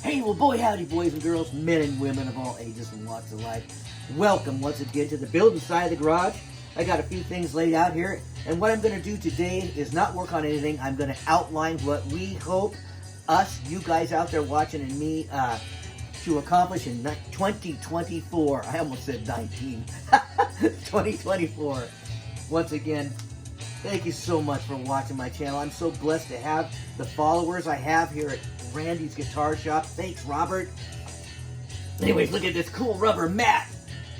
Hey, well, boy, howdy, boys and girls, men and women of all ages and walks of life. Welcome once again to the building side of the garage. I got a few things laid out here, and what I'm going to do today is not work on anything. I'm going to outline what we hope us, you guys out there watching, and me to accomplish in 2024. I almost said 19. 2024. Once again, thank you so much for watching my channel. I'm so blessed to have the followers I have here at Randy's Guitar Shop. Thanks, Robert. Anyways, look at this cool rubber mat.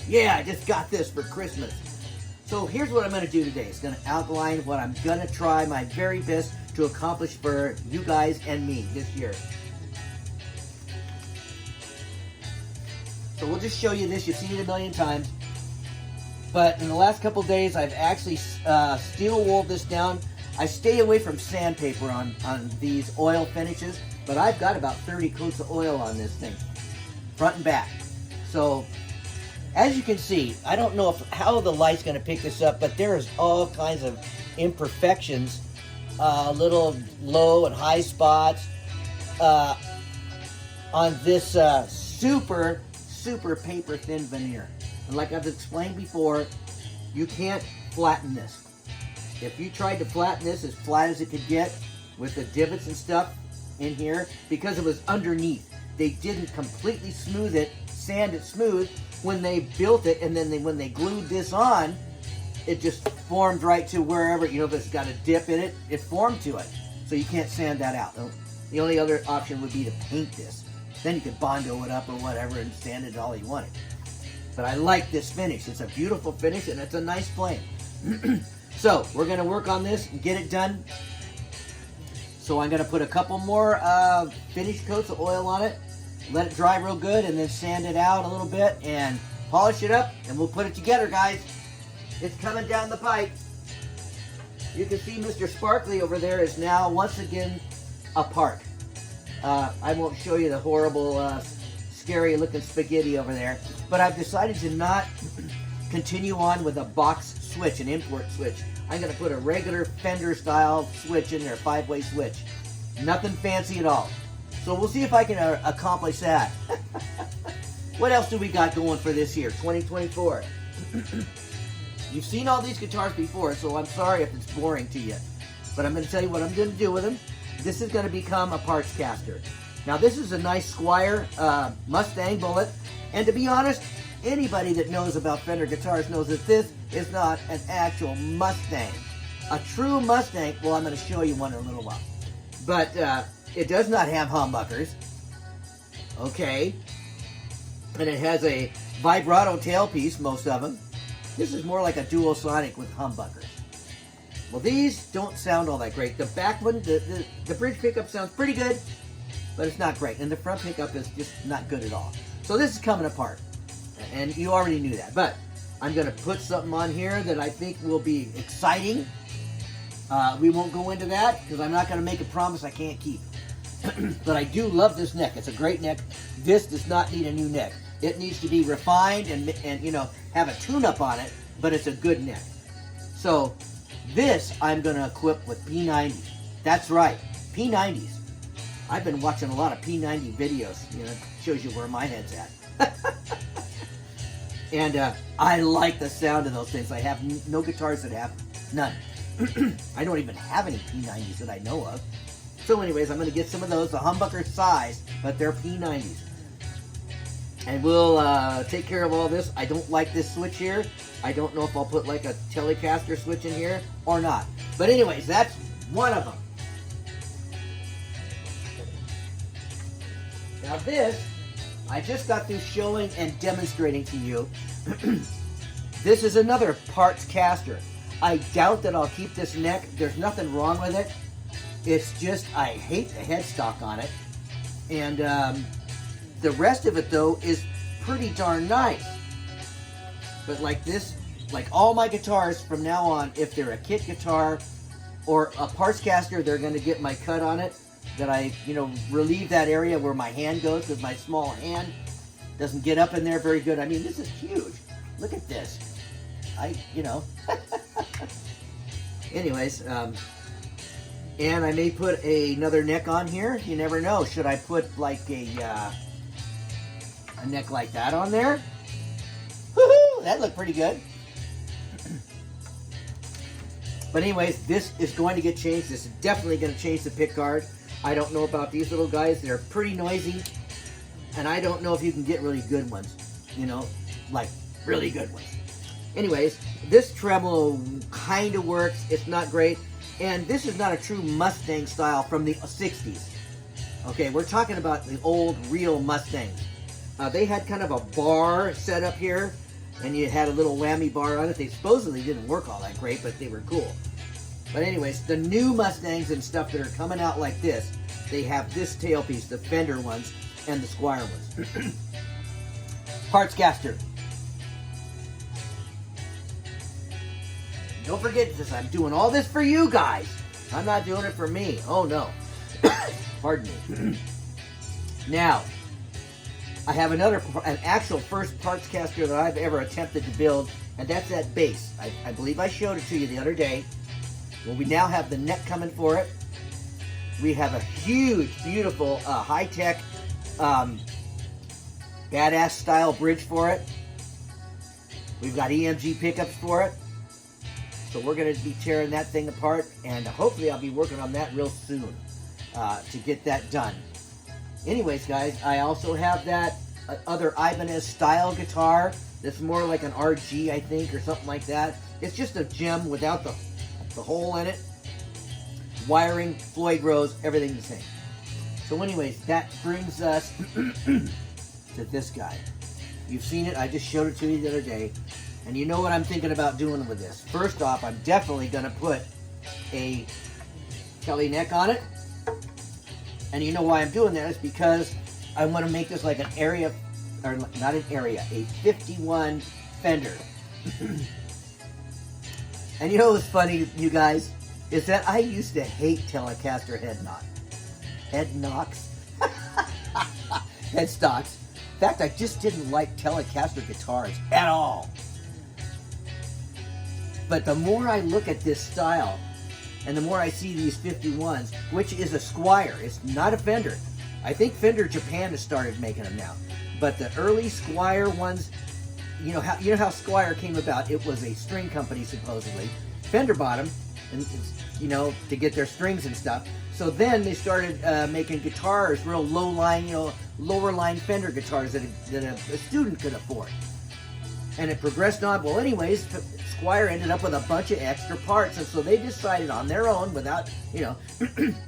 Yeah, I just got this for Christmas. So here's what I'm going to do today. It's going to outline what I'm going to try my very best to accomplish for you guys and me this year. So we'll just show you this. You've seen it a million times. But in the last couple days, I've actually steel wooled this down. I stay away from sandpaper on these oil finishes, but I've got about 30 coats of oil on this thing, front and back. So, as you can see, I don't know how the light's going to pick this up, but there's all kinds of imperfections, little low and high spots on this super paper thin veneer. And like I've explained before, you can't flatten this. If you tried to flatten this as flat as it could get with the divots and stuff in here, because it was underneath, they didn't completely smooth it, sand it smooth when they built it, and then when they glued this on, it just formed right to wherever, you know, if it's got a dip in it, it formed to it. So you can't sand that out. The only other option would be to paint this. Then you could Bondo it up or whatever and sand it all you wanted. But I like this finish. It's a beautiful finish and it's a nice flame. So we're going to work on this and get it done. So I'm going to put a couple more finish coats of oil on it, let it dry real good, and then sand it out a little bit and polish it up, and we'll put it together, guys. It's coming down the pipe. You can see Mr. Sparkly over there is now once again apart. I won't show you the horrible, scary looking spaghetti over there, but I've decided to not continue on with a box switch, an import switch. I'm going to put a regular Fender style switch in there, 5-way switch. Nothing fancy at all. So we'll see if I can accomplish that. What else do we got going for this year, 2024? You've seen all these guitars before, so I'm sorry if it's boring to you. But I'm going to tell you what I'm going to do with them. This is going to become a parts caster. Now this is a nice Squire Mustang bullet. And to be honest, anybody that knows about Fender guitars knows that this is not an actual Mustang. A true Mustang, well, I'm going to show you one in a little while. But it does not have humbuckers. Okay. And it has a vibrato tailpiece, most of them. This is more like a Duosonic with humbuckers. Well, these don't sound all that great. The back one, the bridge pickup sounds pretty good, but it's not great. And the front pickup is just not good at all. So this is coming apart. And you already knew that. But I'm going to put something on here that I think will be exciting. We won't go into that because I'm not going to make a promise I can't keep. But I do love this neck. It's a great neck. This does not need a new neck. It needs to be refined and you know, have a tune-up on it, but it's a good neck. So this I'm going to equip with P90s. That's right, P90s. I've been watching a lot of P90 videos. You know, it shows you where my head's at. And I like the sound of those things. I have no guitars that have none. I don't even have any P90s that I know of. So anyways, I'm going to get some of those, the humbucker size, but they're P90s. And we'll take care of all this. I don't like this switch here. I don't know if I'll put like a Telecaster switch in here or not. But anyways, that's one of them. Now this, I just got through showing and demonstrating to you. This is another parts caster. I doubt that I'll keep this neck. There's nothing wrong with it. It's just, I hate the headstock on it. And the rest of it, though, is pretty darn nice. But like this, like all my guitars from now on, if they're a kit guitar or a parts caster, they're going to get my cut on it. That I, you know, relieve that area where my hand goes because my small hand doesn't get up in there very good. I mean, this is huge. Look at this. You know. Anyways, And I may put another neck on here. You never know. Should I put like a neck like that on there? Woohoo! That looked pretty good. But anyways, this is going to get changed. This is definitely going to change the pick guard. I don't know about these little guys. They're pretty noisy. And I don't know if you can get really good ones. You know, like really good ones. Anyways, this tremolo kind of works. It's not great. And this is not a true Mustang style from the 60s. Okay, we're talking about the old, real Mustangs. They had kind of a bar set up here, and you had a little whammy bar on it. They supposedly didn't work all that great, but they were cool. But anyways, the new Mustangs and stuff that are coming out like this, they have this tailpiece, the Fender ones, and the Squier ones. Parts caster. Don't forget this, I'm doing all this for you guys. I'm not doing it for me. Oh no. Pardon me. Now, I have an actual first parts caster that I've ever attempted to build, and that's that base. I believe I showed it to you the other day. Well, we now have the neck coming for it. We have a huge, beautiful, high-tech, badass style bridge for it. We've got EMG pickups for it. So we're going to be tearing that thing apart, and hopefully I'll be working on that real soon to get that done. Anyways, guys, I also have that other Ibanez style guitar that's more like an RG, I think, or something like that. It's just a gem without the hole in it. Wiring, Floyd Rose, everything the same. So anyways, that brings us to this guy. You've seen it. I just showed it to you the other day. And you know what I'm thinking about doing with this. First off, I'm definitely going to put a Kelly neck on it. And you know why I'm doing that is because I want to make this like an area, or not an area, a 51 Fender. And you know what's funny, you guys, is that I used to hate Telecaster head knocks. Head stocks. In fact, I just didn't like Telecaster guitars at all. But the more I look at this style, and the more I see these 51s, which is a Squier, it's not a Fender. I think Fender Japan has started making them now. But the early Squier ones, you know how Squier came about? It was a string company, supposedly. Fender bought them, and you know, to get their strings and stuff. So then they started making guitars, real low line, you know, lower line Fender guitars that a student could afford. And it progressed on. Well, anyways, Squier ended up with a bunch of extra parts, and so they decided on their own, without, you know,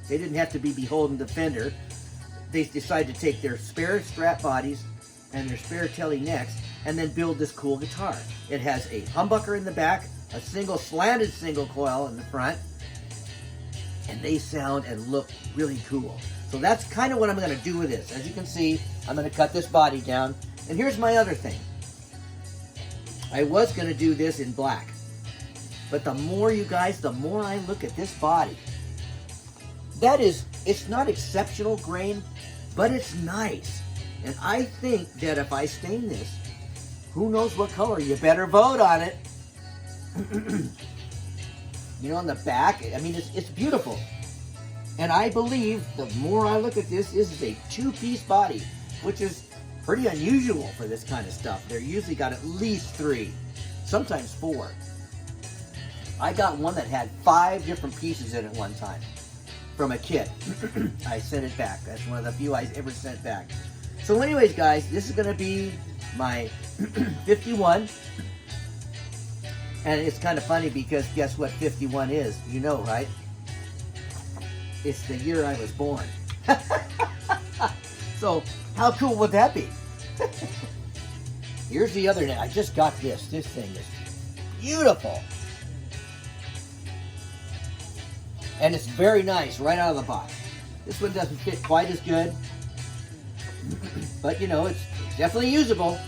they didn't have to be beholden to Fender. They decided to take their spare strap bodies and their spare Tele necks and then build this cool guitar. It has a humbucker in the back, a slanted single coil in the front, and they sound and look really cool. So that's kind of what I'm going to do with this. As you can see, I'm going to cut this body down. And here's my other thing. I was going to do this in black. But the more, you guys, the more I look at this body, it's not exceptional grain, but it's nice. And I think that if I stain this, who knows what color, you better vote on it. You know, on the back, I mean, it's beautiful. And I believe the more I look at this is a two-piece body, which is pretty unusual for this kind of stuff. They're usually got at least 3, sometimes 4. I got one that had 5 different pieces in it one time from a kit. I sent it back. That's one of the few I ever sent back. So anyways, guys, this is going to be my 51. And it's kind of funny because guess what 51 is? You know, right? It's the year I was born. So, how cool would that be? Here's the other net. I just got this. This thing is beautiful. And it's very nice right out of the box. This one doesn't fit quite as good. But, you know, it's definitely usable.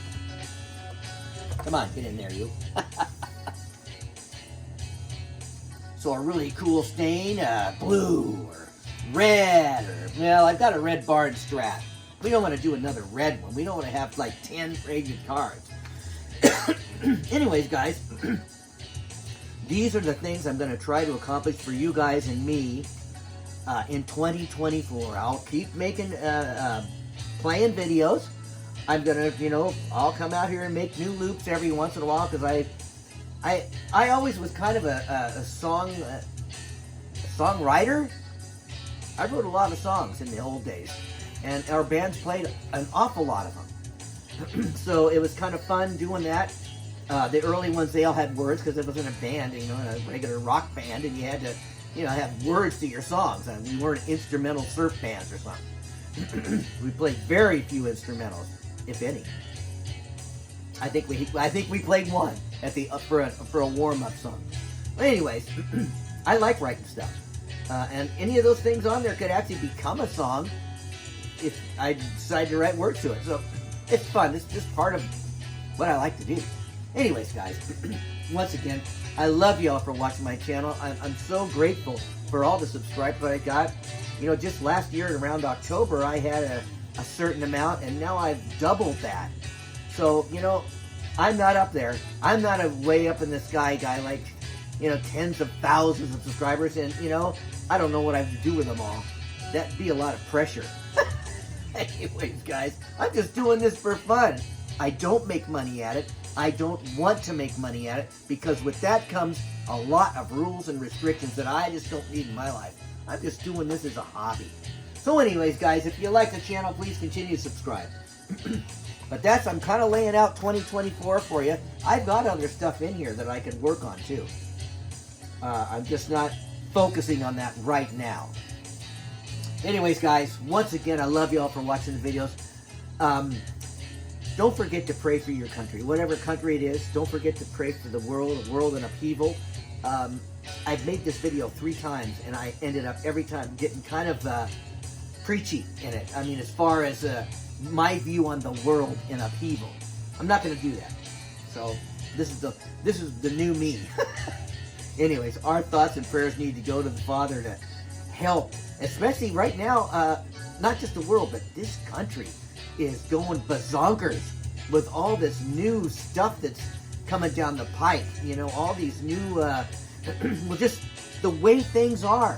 Come on, get in there, you. So a really cool stain, blue or red, or, well, I've got a red barn Strat. We don't want to do another red one. We don't want to have like 10 rated cards. Anyways, guys, these are the things I'm going to try to accomplish for you guys and me in 2024. I'll keep making, playing videos. I'm gonna, I'll come out here and make new loops every once in a while, because I always was kind of a songwriter. I wrote a lot of songs in the old days, and our bands played an awful lot of them. So it was kind of fun doing that. The early ones, they all had words, because it wasn't a band, in a regular rock band, and you had to, have words to your songs. And we weren't instrumental surf bands or something. We played very few instrumentals, if any. I think we played one at the for a warm up song. But anyways, I like writing stuff, and any of those things on there could actually become a song if I decide to write words to it. So it's fun. It's just part of what I like to do. Anyways, guys, once again, I love y'all for watching my channel. I'm so grateful for all the subscribers I got. Just last year around October, I had a certain amount, and now I've doubled that. So, I'm not up there. I'm not a way up in the sky guy like, tens of thousands of subscribers, and, I don't know what I have to do with them all. That'd be a lot of pressure. Anyways, guys, I'm just doing this for fun. I don't make money at it. I don't want to make money at it, because with that comes a lot of rules and restrictions that I just don't need in my life. I'm just doing this as a hobby. So anyways, guys, if you like the channel, please continue to subscribe. But I'm kind of laying out 2024 for you. I've got other stuff in here that I can work on too. I'm just not focusing on that right now. Anyways, guys, once again, I love y'all for watching the videos. Don't forget to pray for your country. Whatever country it is, don't forget to pray for the world in upheaval. I've made this video 3 times, and I ended up every time getting kind of preachy in it. I mean, as far as my view on the world in upheaval. I'm not going to do that. So this is the new me. Anyways, our thoughts and prayers need to go to the Father to help, especially right now. Not just the world, but this country is going bazonkers with all this new stuff that's coming down the pipe. All these new, well, just the way things are.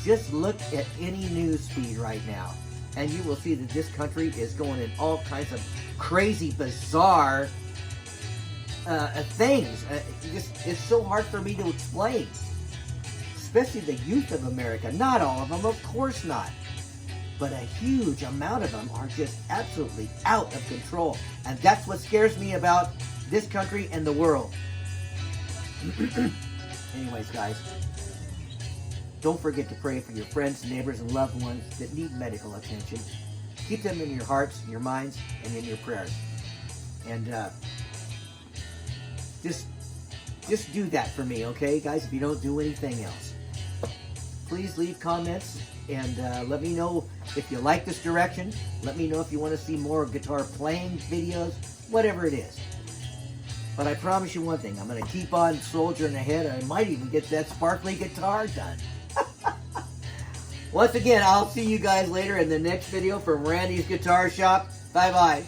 Just look at any news feed right now, and you will see that this country is going in all kinds of crazy, bizarre things. It's so hard for me to explain, especially the youth of America. Not all of them, of course not. But a huge amount of them are just absolutely out of control. And that's what scares me about this country and the world. Anyways, guys, don't forget to pray for your friends, neighbors, and loved ones that need medical attention. Keep them in your hearts, your minds, and in your prayers. And just do that for me, okay, guys, if you don't do anything else. Please leave comments. And let me know if you like this direction. Let me know if you want to see more guitar playing videos, whatever it is. But I promise you one thing, I'm going to keep on soldiering ahead. I might even get that sparkly guitar done. Once again, I'll see you guys later in the next video from Randy's Guitar Shop. Bye-bye.